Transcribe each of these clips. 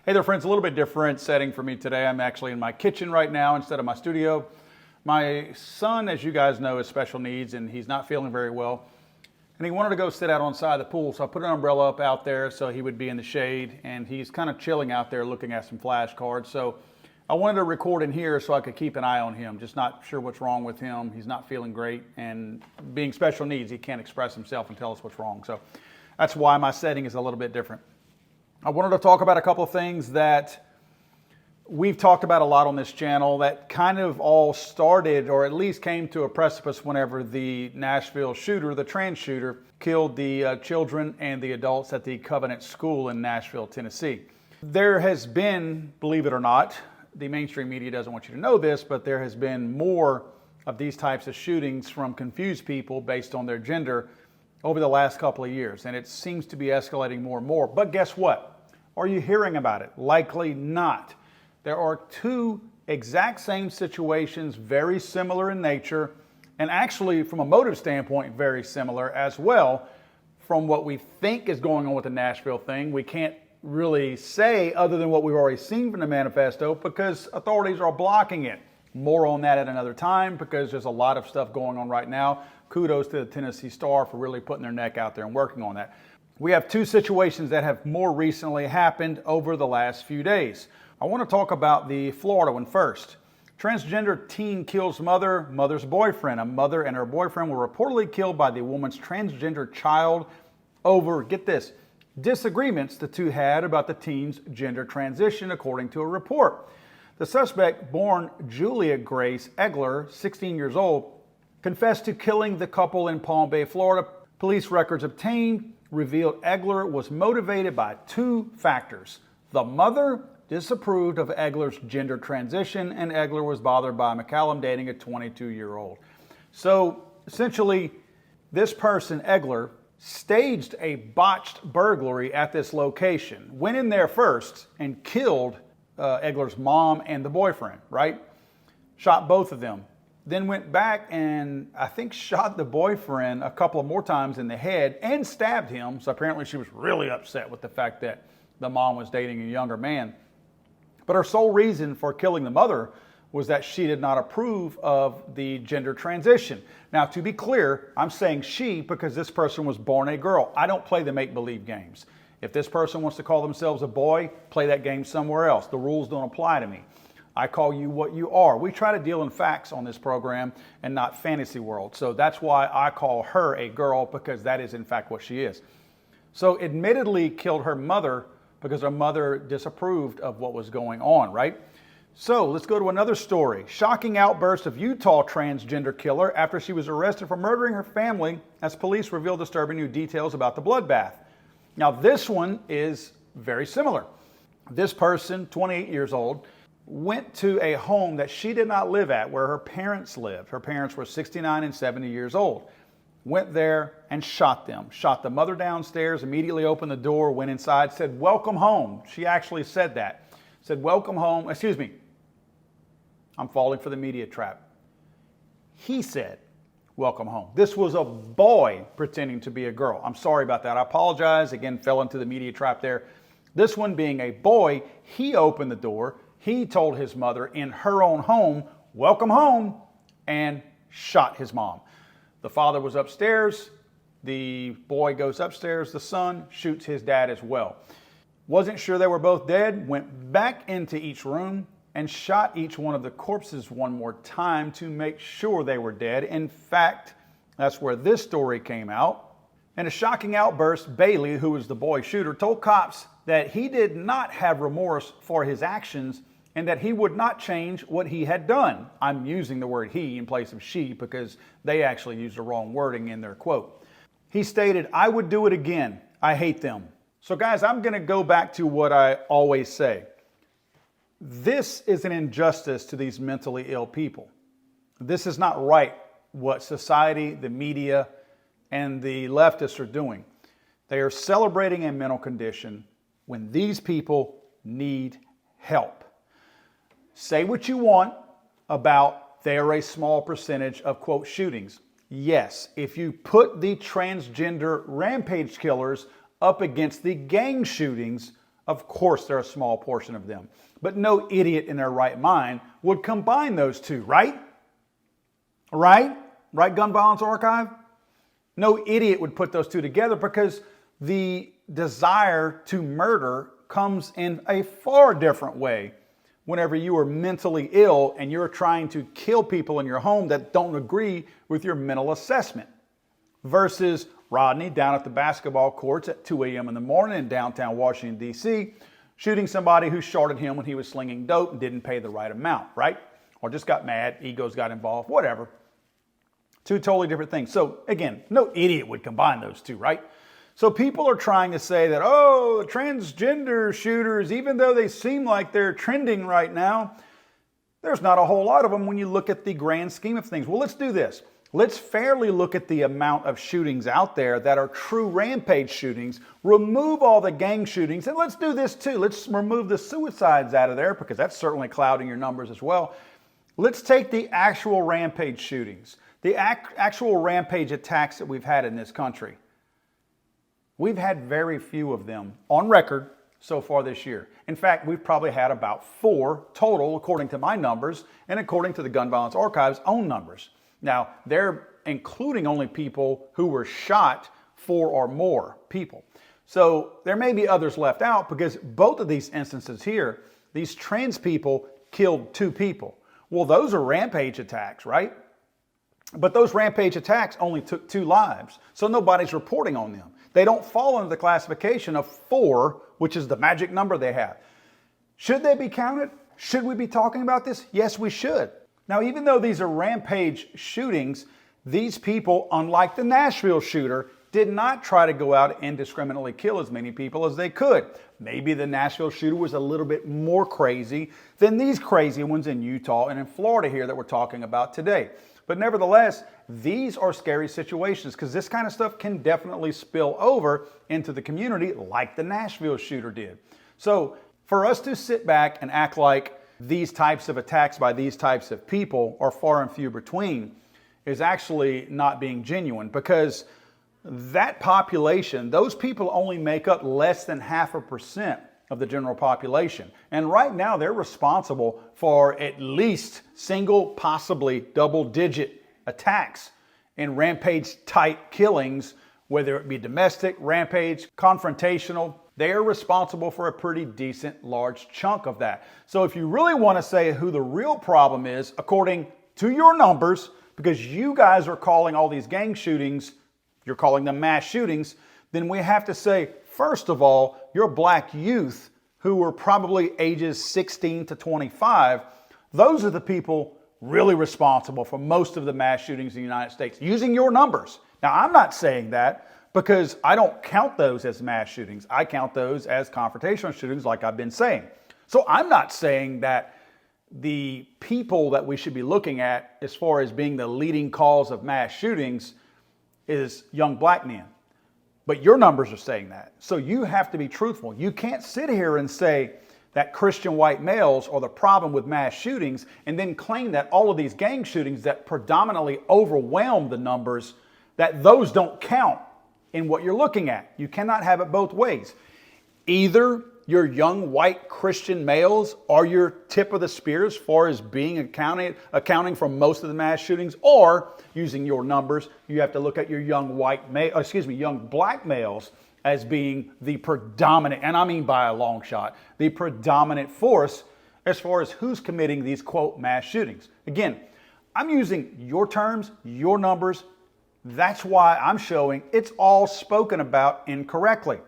Hey there friends, a little bit different setting for me today. I'm actually in my kitchen right now instead of my studio. My son, as you guys know, has special needs and he's not feeling very well. And he wanted to go sit out on the side of the pool, so I put an umbrella up out there so he would be in the shade, and he's kind of chilling out there looking at some flashcards. So I wanted to record in here so I could keep an eye on him. Just not sure what's wrong with him. He's not feeling great, and being special needs, he can't express himself and tell us what's wrong. So that's why my setting is a little bit different. I wanted to talk about a couple of things that we've talked about a lot on this channel that kind of all started, or at least came to a precipice whenever the Nashville shooter, the trans shooter, killed the children and the adults at the Covenant School in Nashville, Tennessee. There has been, believe it or not, the mainstream media doesn't want you to know this, but there has been more of these types of shootings from confused people based on their gender over the last couple of years, and it seems to be escalating more and more. But guess what? Are you hearing about it? Likely not. There are two exact same situations, very similar in nature, and actually from a motive standpoint, very similar as well. From what we think is going on with the Nashville thing, we can't really say other than what we've already seen from the manifesto because authorities are blocking it. More on that at another time because there's a lot of stuff going on right now. Kudos to the Tennessee Star for really putting their neck out there and working on that. We have two situations that have more recently happened over the last few days. I want to talk about the Florida one first. Transgender teen kills mother's boyfriend. A mother and her boyfriend were reportedly killed by the woman's transgender child over, get this, disagreements the two had about the teen's gender transition, according to a report. The suspect, born Julia Grace Egler, 16 years old, confessed to killing the couple in Palm Bay, Florida. Police records obtained revealed Egler was motivated by two factors. The mother disapproved of Egler's gender transition, and Egler was bothered by McCallum dating a 22-year-old. So essentially, this person, Egler, staged a botched burglary at this location, went in there first and killed Egler's mom and the boyfriend, right? Shot both of them. Then went back and I think shot the boyfriend a couple of more times in the head and stabbed him. So apparently she was really upset with the fact that the mom was dating a younger man. But her sole reason for killing the mother was that she did not approve of the gender transition. Now, to be clear, I'm saying she because this person was born a girl. I don't play the make-believe games. If this person wants to call themselves a boy, play that game somewhere else. The rules don't apply to me. I call you what you are. We try to deal in facts on this program and not fantasy world. So that's why I call her a girl, because that is in fact what she is. So admittedly killed her mother because her mother disapproved of what was going on, right? So let's go to another story. Shocking outburst of Utah transgender killer after she was arrested for murdering her family as police reveal disturbing new details about the bloodbath. Now this one is very similar. This person, 28 years old, went to a home that she did not live at where her parents lived. Her parents were 69 and 70 years old. Went there and shot them. Shot the mother downstairs, immediately opened the door, went inside, said, "Welcome home." She actually said that. Said, "Welcome home." Excuse me. I'm falling for the media trap. He said, "Welcome home." This was a boy pretending to be a girl. I'm sorry about that. I apologize. Again, fell into the media trap there. This one being a boy, he opened the door. He told his mother in her own home, "Welcome home," and shot his mom. The father was upstairs. The boy goes upstairs. The son shoots his dad as well. Wasn't sure they were both dead. Went back into each room and shot each one of the corpses one more time to make sure they were dead. In fact, that's where this story came out. In a shocking outburst, Bailey, who was the boy shooter, told cops that he did not have remorse for his actions and that he would not change what he had done. I'm using the word he in place of she because they actually used the wrong wording in their quote. He stated, "I would do it again. I hate them." So guys, I'm going to go back to what I always say. This is an injustice to these mentally ill people. This is not right what society, the media, and the leftists are doing. They are celebrating a mental condition when these people need help. Say what you want about they are a small percentage of, quote, shootings. Yes, if you put the transgender rampage killers up against the gang shootings Of course, they're a small portion of them. But no idiot in their right mind would combine those two, right? Right? Right, Gun Violence Archive? No idiot would put those two together because the desire to murder comes in a far different way whenever you are mentally ill and you're trying to kill people in your home that don't agree with your mental assessment versus Rodney down at the basketball courts at 2 a.m. in the morning in downtown Washington, D.C., shooting somebody who shot at him when he was slinging dope and didn't pay the right amount, right? Or just got mad, egos got involved, whatever. Two totally different things. So again, no idiot would combine those two, right? So people are trying to say that, oh, the transgender shooters, even though they seem like they're trending right now, there's not a whole lot of them when you look at the grand scheme of things. Well, let's do this. Let's fairly look at the amount of shootings out there that are true rampage shootings, remove all the gang shootings, and let's do this too. Let's remove the suicides out of there because that's certainly clouding your numbers as well. Let's take the actual rampage shootings, the actual rampage attacks that we've had in this country. We've had very few of them on record so far this year. In fact, we've probably had about 4 total, according to my numbers and according to the Gun Violence Archive's own numbers. Now, they're including only people who were shot, 4 or more people. So there may be others left out because both of these instances here, these trans people killed 2 people. Well, those are rampage attacks, right? But those rampage attacks only took 2 lives, so nobody's reporting on them. They don't fall into the classification of 4, which is the magic number they have. Should they be counted? Should we be talking about this? Yes, we should. Now, even though these are rampage shootings, these people, unlike the Nashville shooter, did not try to go out and indiscriminately kill as many people as they could. Maybe the Nashville shooter was a little bit more crazy than these crazy ones in Utah and in Florida here that we're talking about today. But nevertheless, these are scary situations because this kind of stuff can definitely spill over into the community like the Nashville shooter did. So for us to sit back and act like these types of attacks by these types of people are far and few between is actually not being genuine because that population, those people only make up less than 0.5% of the general population. And right now they're responsible for at least single, possibly double-digit attacks and rampage-type killings, whether it be domestic, rampage, confrontational. They are responsible for a pretty decent large chunk of that. So if you really want to say who the real problem is, according to your numbers, because you guys are calling all these gang shootings, you're calling them mass shootings, then we have to say, first of all, your black youth who were probably ages 16 to 25, those are the people really responsible for most of the mass shootings in the United States, using your numbers. Now, I'm not saying that because I don't count those as mass shootings. I count those as confrontational shootings like I've been saying. So I'm not saying that the people that we should be looking at as far as being the leading cause of mass shootings is young black men. But your numbers are saying that. So you have to be truthful. You can't sit here and say that Christian white males are the problem with mass shootings and then claim that all of these gang shootings that predominantly overwhelm the numbers, that those don't count in what you're looking at. You cannot have it both ways. Either your young white Christian males are your tip of the spear as far as being accounting for most of the mass shootings, or using your numbers, you have to look at your young black males as being the predominant, and I mean by a long shot, the predominant force as far as who's committing these quote mass shootings. Again, I'm using your terms, your numbers. That's why I'm showing it's all spoken about incorrectly.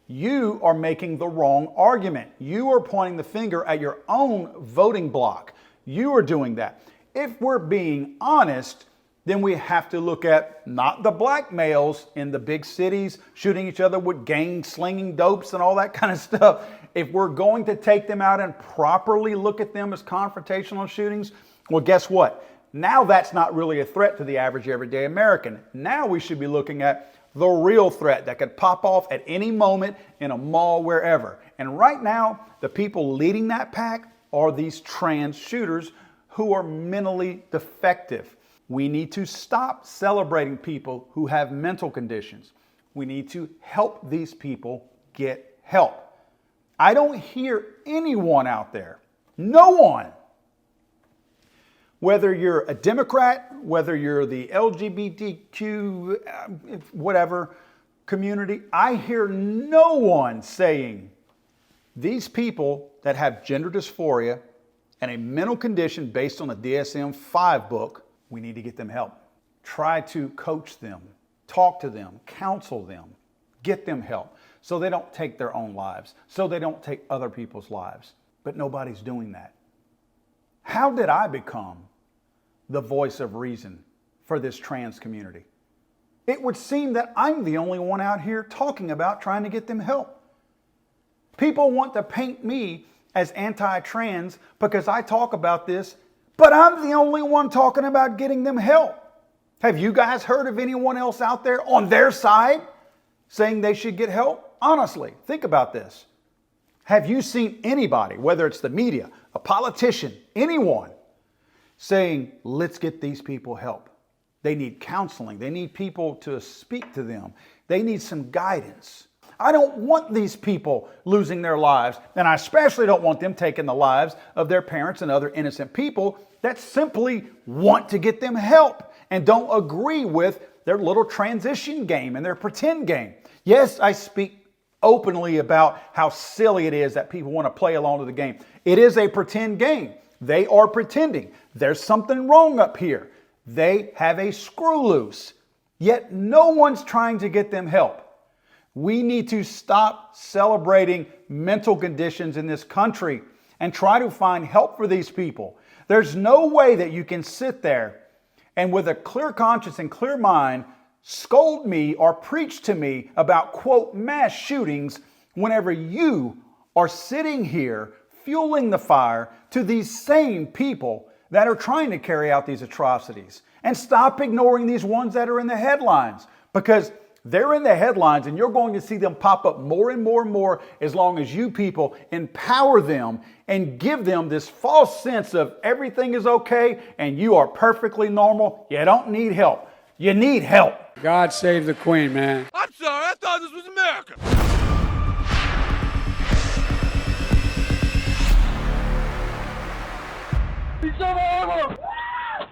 You are making the wrong argument. You are pointing the finger at your own voting bloc. You are doing that. If we're being honest, then we have to look at not the black males in the big cities shooting each other with gang slinging dopes and all that kind of stuff. If we're going to take them out and properly look at them as confrontational shootings, well, guess what? Now that's not really a threat to the average everyday American. Now we should be looking at the real threat that could pop off at any moment in a mall, wherever. And right now, the people leading that pack are these trans shooters who are mentally defective. We need to stop celebrating people who have mental conditions. We need to help these people get help. I don't hear anyone out there, no one, whether you're a Democrat, whether you're the LGBTQ, whatever community, I hear no one saying these people that have gender dysphoria and a mental condition based on the DSM-5 book, we need to get them help. Try to coach them, talk to them, counsel them, get them help so they don't take their own lives, so they don't take other people's lives. But nobody's doing that. How did I become the voice of reason for this trans community? It would seem that I'm the only one out here talking about trying to get them help. People want to paint me as anti-trans because I talk about this, but I'm the only one talking about getting them help. Have you guys heard of anyone else out there on their side saying they should get help? Honestly, think about this. Have you seen anybody, whether it's the media, a politician, anyone, saying, let's get these people help? They need counseling. They need people to speak to them. They need some guidance. I don't want these people losing their lives, and I especially don't want them taking the lives of their parents and other innocent people that simply want to get them help and don't agree with their little transition game and their pretend game. Yes, I speak openly about how silly it is that people want to play along to the game. It is a pretend game. They are pretending. There's something wrong up here. They have a screw loose. Yet no one's trying to get them help. We need to stop celebrating mental conditions in this country and try to find help for these people. There's no way that you can sit there and with a clear conscience and clear mind scold me or preach to me about, quote, mass shootings whenever you are sitting here fueling the fire to these same people that are trying to carry out these atrocities. And stop ignoring these ones that are in the headlines, because they're in the headlines and you're going to see them pop up more and more and more as long as you people empower them and give them this false sense of everything is okay and you are perfectly normal. You don't need help. You need help. God save the Queen, man. I'm sorry, I thought this was America. It's over!